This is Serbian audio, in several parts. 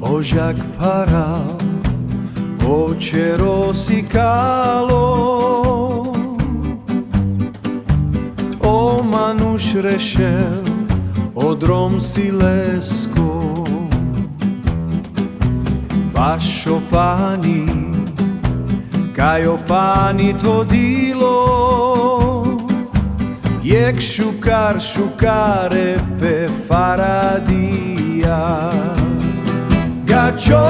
Ožak paral, oče rosikalo, o manuš rešel, odrom si lesko. Baš opani, kaj opani to dilo, jek šukar šukare pe faradia. Gačo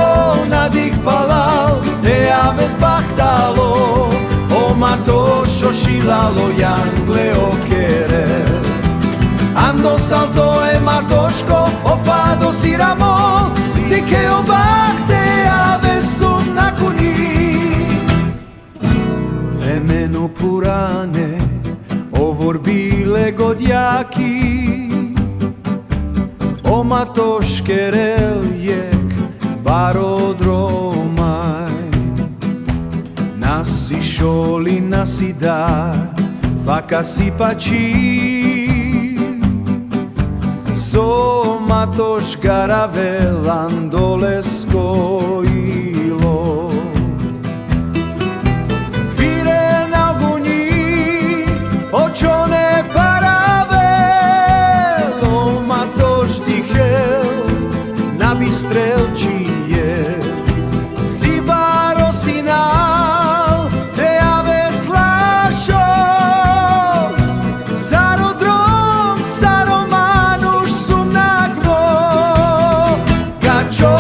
nadik palal, te aves bahtalo, o matošo šilalo, jangle o querer. Ando salto e matoško, o fado si ramol, di che o bahte aves sun nakuni. Veneno purane, o vorbile godjaki, o matoš querel jek, barodromaj. Nasi šoli, nasi dar, faka si pači. So matoš garavel andolesko ilo. Fire na ogoni, očone paravel, o matoš dihel, na bistrelči. Sibaro sinal, te aves lašo, sarodrom, saromanuš sum nagno. Gačo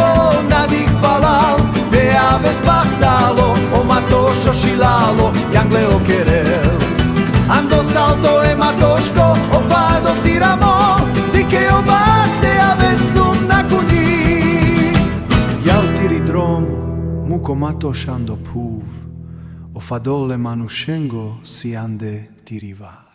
nadik palal, te aves bahtalo, o matošo šilalo, jangle o querer. Ando salto e matoško, o fado si ramol, di che o bahte aves sum nakuni. Muko matoš ando puv, o fadole manushengo si ande tiriva.